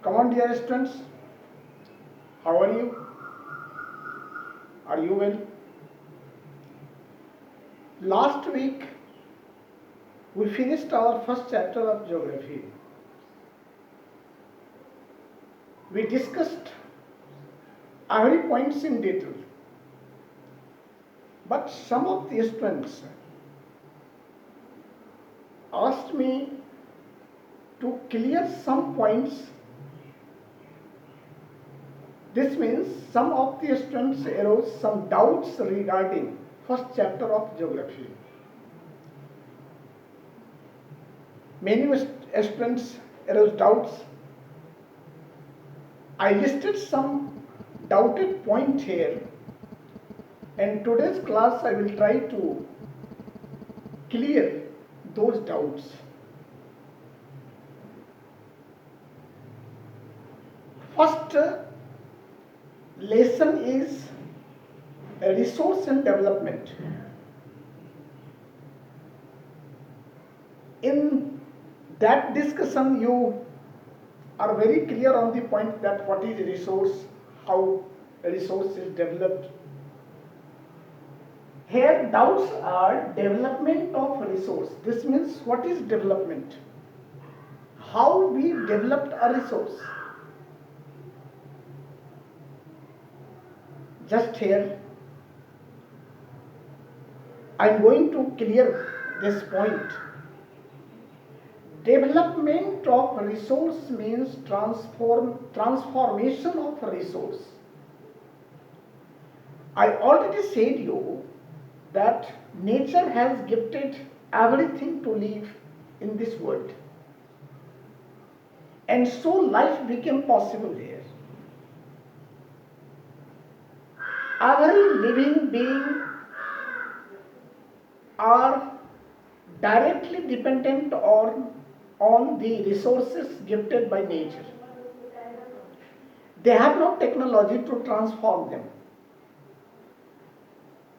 Come on, dear students. How are you? Are you well? Last week we finished our first chapter of geography. We discussed every points in detail. But some of the students asked me to clear some points. This means some of the students arose some doubts regarding first chapter of geography. Many students arose doubts. I listed some doubted point here, and today's class I will try to clear those doubts. First lesson is resource and development. In that discussion you are very clear on the point that what is resource, how a resource is developed. Here doubts are development of resource. This means what is development? How we developed a resource. Just here I am going to clear this point. Development of resource means transformation of resource. I already said you that nature has gifted everything to live in this world, and so life became possible here. Every living being are directly dependent on the resources gifted by nature. They have no technology to transform them.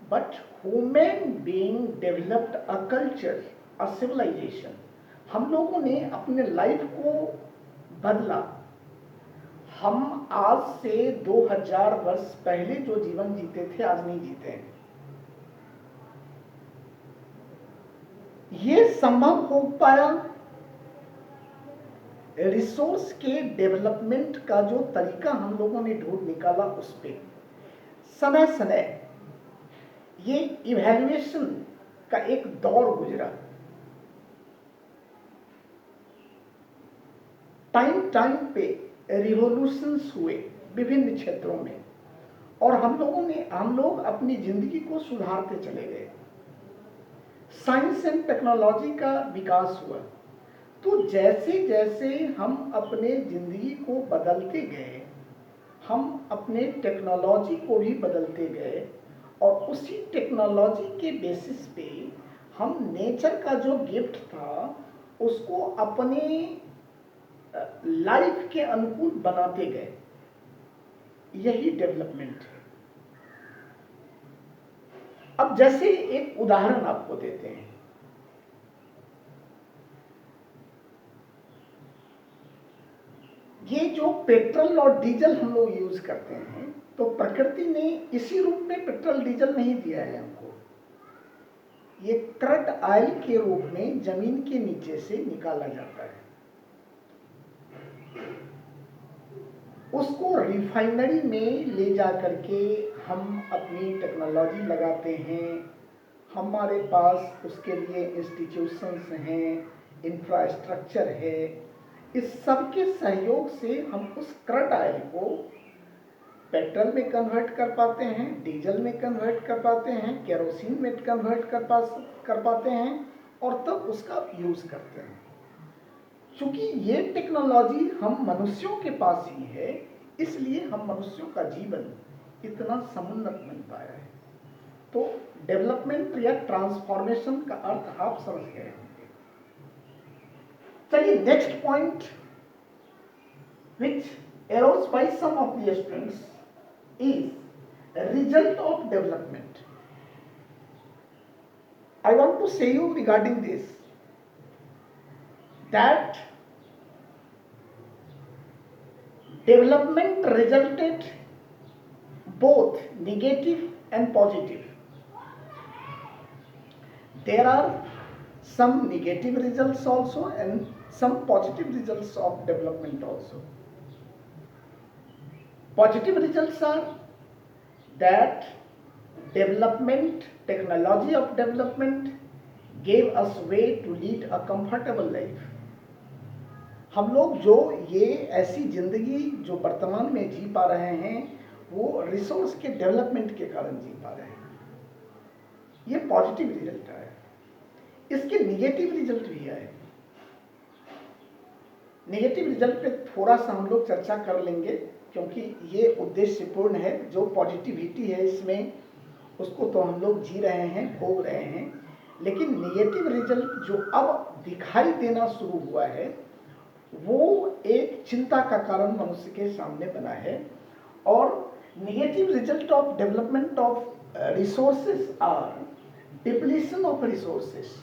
But human being developed a culture, a civilization. हम लोगों ने अपने life को बदला. हम आज से 2000 वर्ष पहले जो जीवन जीते थे आज नहीं जीते हैं. ये संभव हो पाया रिसोर्स के डेवलपमेंट का जो तरीका हम लोगों ने ढूंढ निकाला उस पे समय समय ये इवैल्यूएशन का एक दौर गुजरा. टाइम टाइम पे रिवॉल्यूशंस हुए विभिन्न क्षेत्रों में, और हम लोग अपनी जिंदगी को सुधारते चले गए. साइंस एंड टेक्नोलॉजी का विकास हुआ. तो जैसे जैसे हम अपने जिंदगी को बदलते गए, हम अपने टेक्नोलॉजी को भी बदलते गए, और उसी टेक्नोलॉजी के बेसिस पे हम नेचर का जो गिफ्ट था उसको अपने लाइफ के अनुकूल बनाते गए. यही डेवलपमेंट है. अब जैसे एक उदाहरण आपको देते हैं. ये जो पेट्रोल और डीजल हम लोग यूज करते हैं, तो प्रकृति ने इसी रूप में पेट्रोल डीजल नहीं दिया है हमको. ये क्रूड ऑयल के रूप में जमीन के नीचे से निकाला जाता है. उसको रिफाइनरी में ले जा करके हम अपनी टेक्नोलॉजी लगाते हैं. हमारे पास उसके लिए इंस्टीट्यूशंस हैं, इंफ्रास्ट्रक्चर है. इस सब के सहयोग से हम उस क्रूड ऑयल को पेट्रोल में कन्वर्ट कर पाते हैं, डीजल में कन्वर्ट कर पाते हैं, केरोसिन में कन्वर्ट कर पाते हैं, और तब उसका यूज करते हैं. चूंकि ये टेक्नोलॉजी हम मनुष्यों के पास ही है, इसलिए हम मनुष्यों का जीवन इतना समुन्नत बन पाया है. तो डेवलपमेंट या ट्रांसफॉर्मेशन का अर्थ आप समझ गए होंगे. चलिए next point which arose by some of the students is a result of development. I want to say you regarding this that development resulted both negative and positive. There are some negative results also and some positive results of development also. Positive results are that development, technology of development gave us way to lead a comfortable life. हम लोग जो ये ऐसी जिंदगी जो वर्तमान में जी पा रहे हैं वो रिसोर्स के डेवलपमेंट के कारण जी पा रहे हैं। ये पॉजिटिव रिजल्ट आया। इसके निगेटिव रिजल्ट भी आए। नेगेटिव रिजल्ट पे थोड़ा सा हम लोग चर्चा कर लेंगे क्योंकि ये उद्देश्यपूर्ण है। जो पॉजिटिविटी है इसमें उसको तो हम लोग जी रहे हैं, भोग रहे हैं, लेकिन नेगेटिव रिजल्ट जो अब दिखाई देना शुरू हुआ है वो एक चिंता का कारण मनुष्य के सामने बना है। और negative result of development of resources are depletion of resources.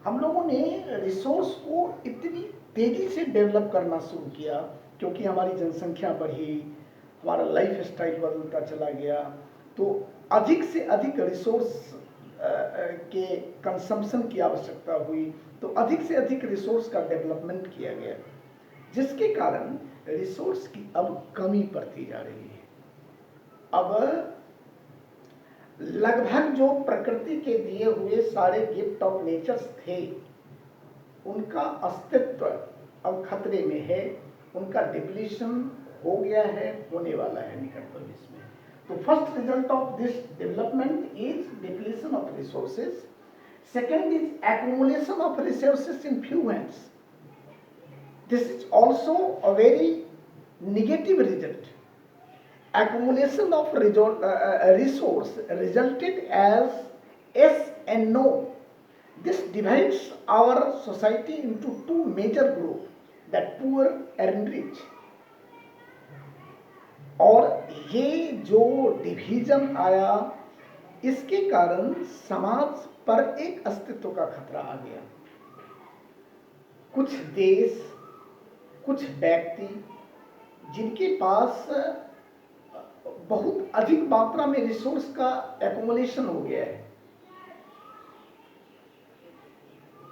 हम लोगों ने रिसोर्स को इतनी तेजी से डेवलप करना शुरू किया क्योंकि हमारी जनसंख्या बढ़ी, हमारा लाइफ स्टाइल बदलता चला गया, तो अधिक से अधिक रिसोर्स के कंजम्पशन की आवश्यकता हुई, तो अधिक से अधिक रिसोर्स का डेवलपमेंट किया गया, जिसके कारण रिसोर्स की अब कमी पड़ती जा रही है। अब लगभग जो प्रकृति के दिए हुए सारे गिफ्ट ऑफ नेचर्स थे उनका अस्तित्व अब खतरे में है, उनका डिप्लीशन हो गया है, होने वाला है निकट भविष्य में। तो first result of this development is depletion of resources. Second is accumulation of resources in few hands. This is also a very negative result. Accumulation of resource resulted as yes and no. This divides our society into two major groups, that poor and rich. और ये जो division आया इसके कारण समाज पर एक अस्तित्व का खतरा आ गया। कुछ देश, कुछ व्यक्ति जिनके पास बहुत अधिक मात्रा में रिसोर्स का एक्युमुलेशन हो गया है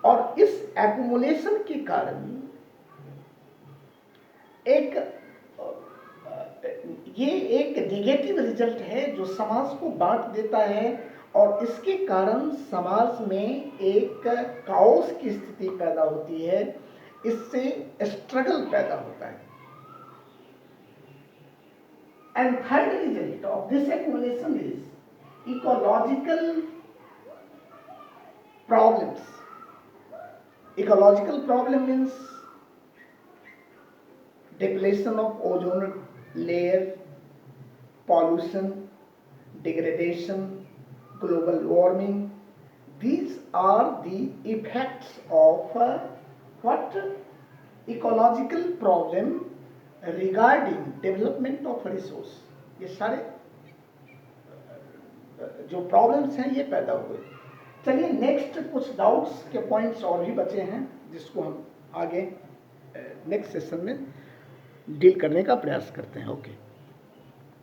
और इस एक्युमुलेशन के कारण ये एक नेगेटिव रिजल्ट है जो समाज को बांट देता है और इसके कारण समाज में एक काओस की स्थिति पैदा होती है, इससे स्ट्रगल पैदा होता है। And third result of this accumulation is ecological problems. Ecological problem means depletion of ozone layer, pollution, degradation, global warming. These are the effects of what? Ecological problem regarding development of resource. ये सारे जो problems हैं ये पैदा हुए। चलिए next कुछ doubts के पॉइंट्स और भी बचे हैं जिसको हम आगे नेक्स्ट सेशन में डील करने का प्रयास करते हैं। ओके।